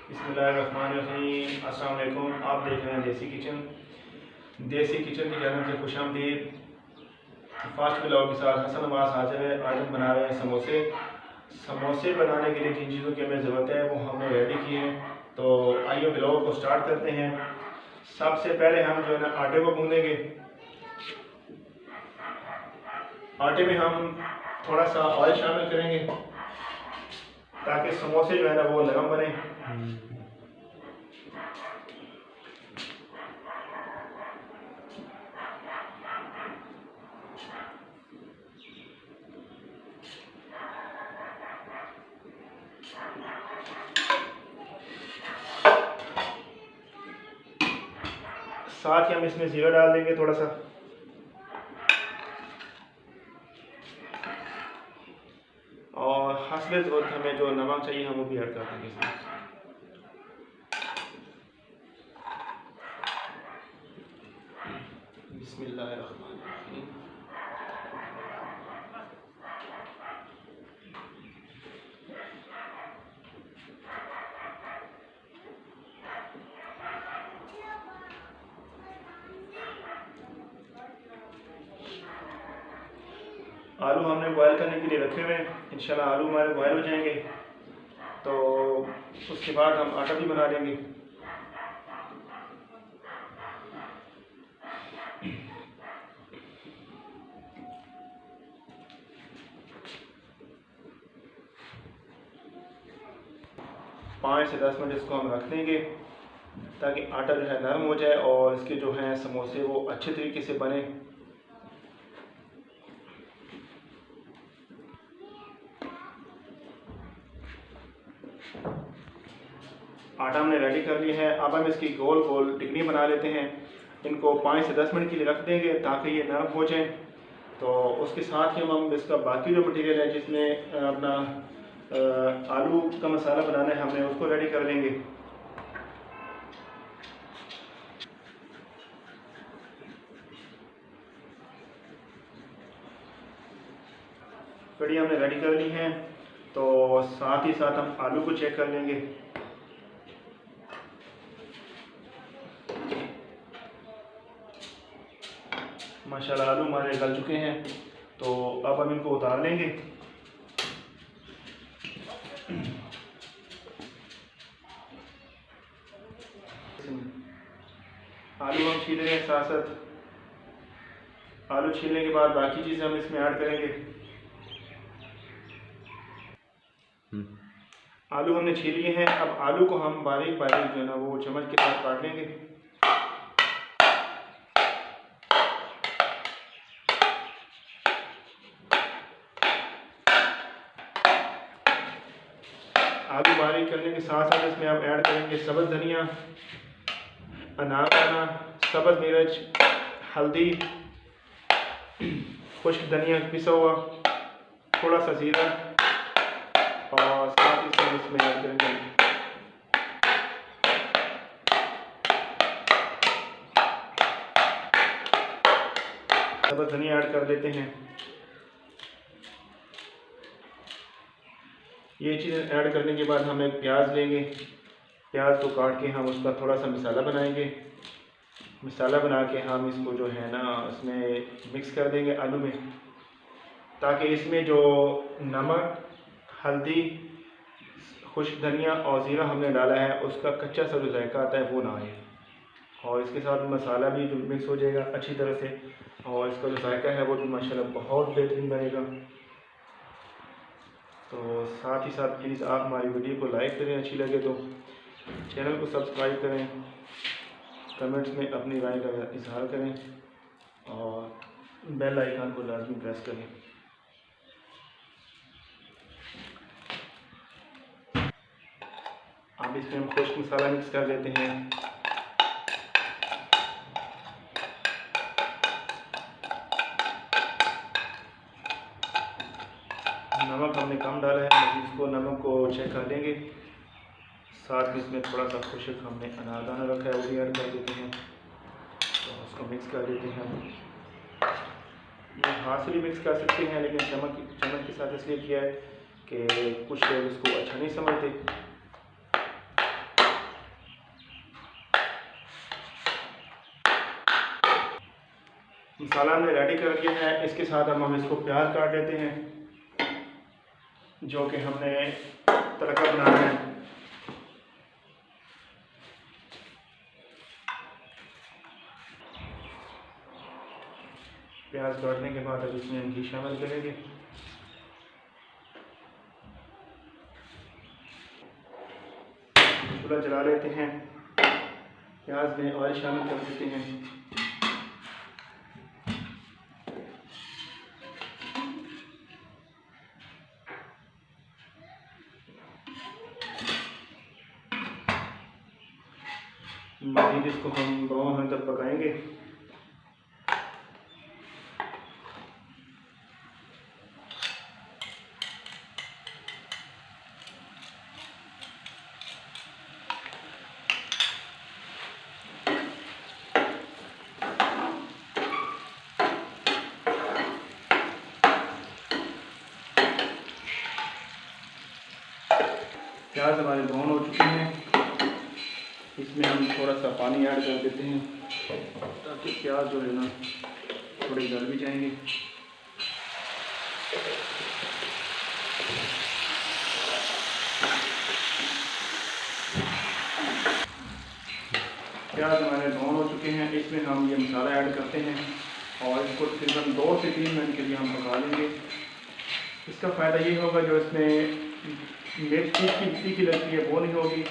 बिस्मिल्लाहिर्रहमानिर्रहीम। अस्सलाम वालेकुम। आप देख रहे हैं देसी किचन की जानब से खुशामदीद। फास्ट ब्लॉग के साथ हसन नवाज हाजिर है। आज हम बना रहे हैं समोसे बनाने के लिए जिन चीज़ों की हमें ज़रूरत है वो हमने रेडी की है। तो आइए ब्लॉग को स्टार्ट करते हैं। सबसे पहले हम जो है ना आटे को गूंदेंगे। आटे में हम थोड़ा सा ऑयल शामिल करेंगे ताकि समोसे जो है ना वो नरम बने। साथ ही हम इसमें ज़ीरा डाल देंगे थोड़ा सा, और हस्बे ज़रूरत हमें जो नमक चाहिए हम वो भी ऐड कर देंगे इसमें। बिस्मिल्लाहिर्रहमानिर्रहीम। आलू हमने बॉयल करने के लिए रखे हुए हैं। इंशाल्लाह आलू हमारे बॉयल हो जाएंगे तो उसके बाद हम आटा भी बना लेंगे। पाँच से 10 मिनट इसको हम रख देंगे ताकि आटा जो है नरम हो जाए और इसके जो हैं समोसे वो अच्छे तरीके से बने। आटा हमने रेडी कर लिया है। अब हम इसकी गोल गोल टिकनी बना लेते हैं। इनको 5 से 10 मिनट के लिए रख देंगे ताकि ये नरम हो जाए। तो उसके साथ ही हम इसका बाकी जो मटेरियल है जिसमें अपना आलू का मसाला बनाना है हमने उसको रेडी कर लेंगे। कड़ी हमने रेडी कर ली है तो साथ ही साथ हम आलू को चेक कर लेंगे। माशाल्लाह आलू हमारे गल चुके हैं तो अब हम इनको उतार लेंगे। आलू हम छील रहे हैं, साथ साथ आलू छीलने के बाद बाकी चीज़ें हम इसमें ऐड करेंगे। आलू हमने छील लिए हैं। अब आलू को हम बारीक बारीक जो है ना वो चम्मच के साथ काट लेंगे। आलू बारीक करने के साथ साथ इसमें हम ऐड करेंगे सब्ज़ धनिया, अनारदाना, सब्ज़ मिर्च, हल्दी, खुश्क धनिया पिसा हुआ, थोड़ा सा ज़ीरा और साथ ही साथ इसमें ऐड करेंगे सब्ज़ धनिया ऐड कर देते हैं। ये चीज़ें ऐड करने के बाद हम एक प्याज लेंगे। प्याज को काट के हम उसका थोड़ा सा मसाला बनाएंगे। मसाला बना के हम इसको जो है ना इसमें मिक्स कर देंगे आलू में, ताकि इसमें जो नमक, हल्दी, खुश्क धनिया और ज़ीरा हमने डाला है उसका कच्चा सा जो जायका आता है वो ना आए, और इसके साथ मसाला भी जो मिक्स हो जाएगा अच्छी तरह से, और इसका जो जायका है वो भी माशाल्लाह बहुत बेहतरीन बनेगा। तो साथ ही साथ प्लीज़ आप हमारी वीडियो को लाइक करें, अच्छी लगे तो चैनल को सब्सक्राइब करें, कमेंट्स में अपनी राय का इजहार करें और बेल आइकन को लाजमी प्रेस करें। अब इसमें हम खुश्क मसाला मिक्स कर देते हैं। नमक हमने कम डाला है, इसको नमक को चेक कर लेंगे। साथ में इसमें थोड़ा सा खुश्क हमने अनारदाना रखा है वो भी ऐड कर देते हैं। तो उसको मिक्स कर देते हैं। ये हाथ से भी मिक्स कर सकते हैं लेकिन चम्मच के साथ इसलिए किया है कि कुछ लोग इसको अच्छा नहीं समझते। मसाला हमने रेडी कर लिया है। इसके साथ हम इसको प्याज काट लेते हैं, जो कि हमने तड़का बनाना है। प्याज काटने के बाद अब इसमें हम घी शामिल करेंगे। चूल्हा जला लेते हैं, प्याज में ऑयल शामिल कर देते हैं। मज़ीद इसको हम ब्राउन होने तक पकाएंगे। प्याज हमारे ब्राउन हो चुके हैं। इसमें हम थोड़ा सा पानी ऐड कर देते हैं ताकि प्याज जो है ना थोड़े गल भी जाएंगे। प्याज हमारे ब्राउन हो चुके हैं। इसमें हम ये मसाला ऐड करते हैं और इसको तकरीबन 2 से 3 मिनट के लिए हम पका लेंगे। इसका फ़ायदा ये होगा, जो इसमें मिर्च की लगती है वो नहीं होगी,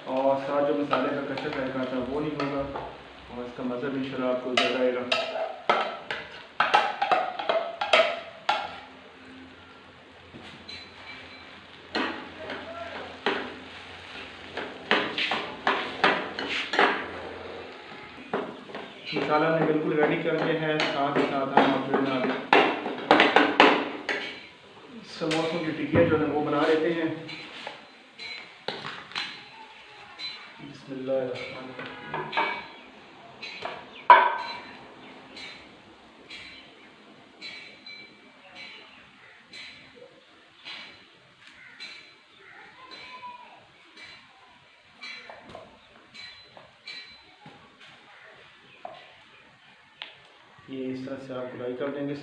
और साथ जो मसाले का कच्चा जायका आता है वो नहीं होगा, और इसका मज़ा भी इंशाल्लाह आपको ज़्यादा आएगा। मसाला हमने बिल्कुल रेडी कर लिया है। साथ ही साथ हम अपने समोसों की टिक्कियाँ जो है वो बना लेते हैं। बिस्मिल्लाहिर्रहमानिर्रहीम। ये इस तरह से आप फ्राई कर देंगे।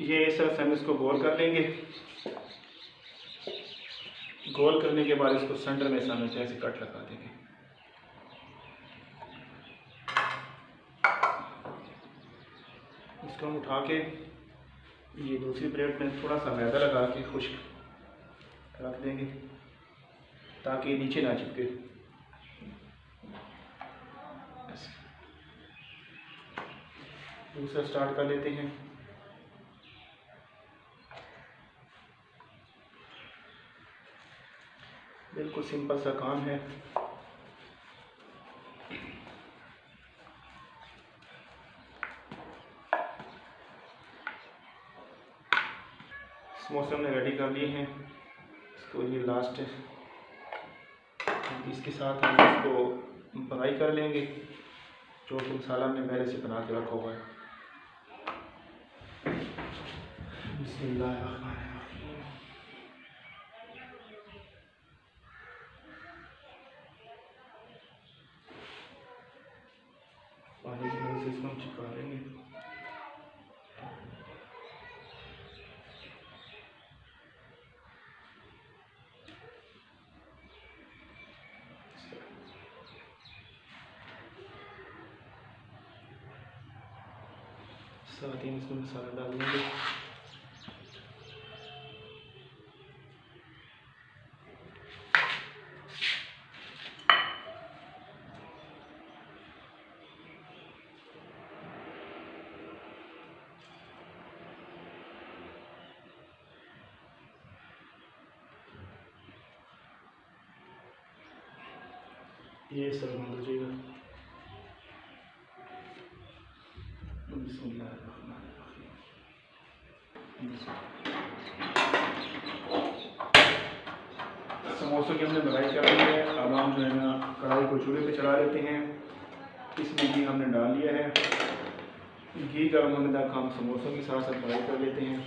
ये इस तरह से हम इसको गोल कर लेंगे। गोल करने के बाद इसको सेंटर में सामने से ऐसे कट लगा देंगे। इसको हम उठा के ये दूसरी प्लेट में थोड़ा सा मैदा लगा के खुश्क रख देंगे ताकि नीचे ना चिपके। दूसरा स्टार्ट कर लेते हैं। बिल्कुल सिंपल सा काम है। समोसे हमने रेडी कर लिए हैं। इसको ये लास्ट है, इसके साथ हम इसको फ्राई कर लेंगे, जो कि मसाला हमने पहले से बना के रखा हुआ है। बिस्मिल्लाहिर्रहमानिर्रहीम। पानी की मदद से इसको हम चिपका लेंगे। साथ ही इसमें मसाला डाल देंगे। ये सब बंद हो जाएगा। समोसों की हमने बनाई कर ली है। अब हम जो है ना कढ़ाई को चूल्हे पे चढ़ा लेते हैं। इसमें घी हमने डाल लिया है। घी गर्म होने तक हम समोसों के साथ साथ फ्राई कर लेते हैं।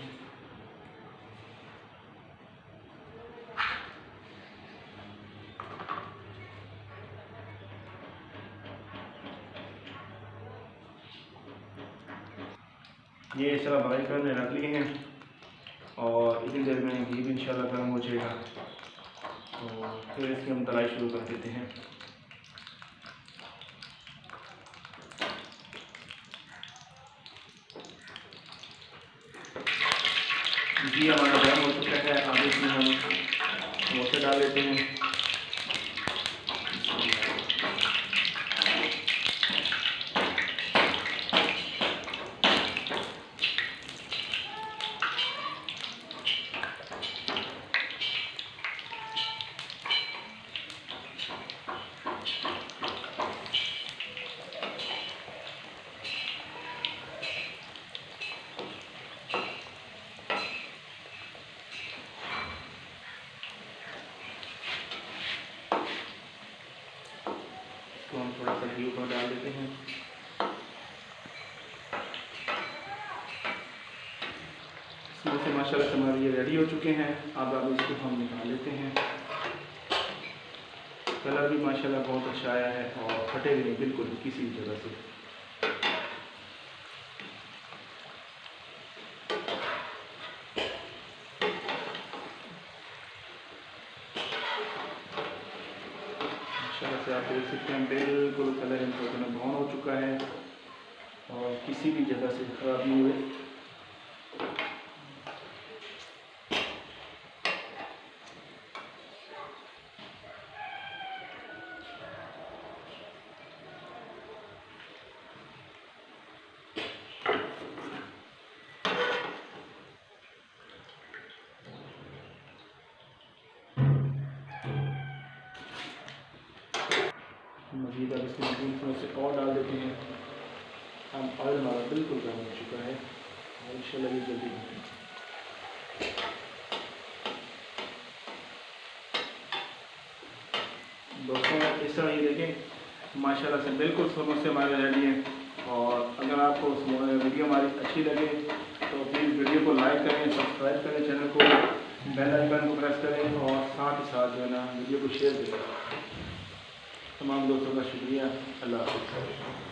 ये इस तरह बॉयल करने रख लिए हैं और इतनी देर में घी भी इंशाल्लाह गर्म हो जाएगा, तो फिर इसकी हम तलाई शुरू कर देते हैं। घी हमारा गर्म हो चुका है, अब इसमें हम समोसे डाल देते हैं। तो हम थोड़ा सा घी ऊपर डाल देते हैं। समोसे माशाल्लाह से हमारे ये रेडी हो चुके हैं। अब इसको हम निकाल लेते हैं। कलर भी माशाल्लाह बहुत अच्छा आया है और फटे भी नहीं बिल्कुल किसी भी जगह से। माशाल्लाह से आप देख सकते हैं बिल्कुल कलर इनका ब्राउन हो चुका है और किसी भी जगह से खराब नहीं हुए। मज़ीद अब इसमें से और डाल देते हैं। अब ऑयल हमारा बिल्कुल गर्म हो चुका है और इंशाल्लाह ये जल्दी दोस्तों इस तरह ये देखें माशाल्लाह से बिल्कुल समोसे हमारे रेडी हैं। और अगर आपको वीडियो हमारी अच्छी लगे तो प्लीज़ वीडियो को लाइक करें, सब्सक्राइब करें चैनल को, बेल आइकन को प्रेस करें और साथ ही साथ जो है ना वीडियो को शेयर करें। तमाम दोस्तों का शुक्रिया। अल्लाह हाफ़िज़।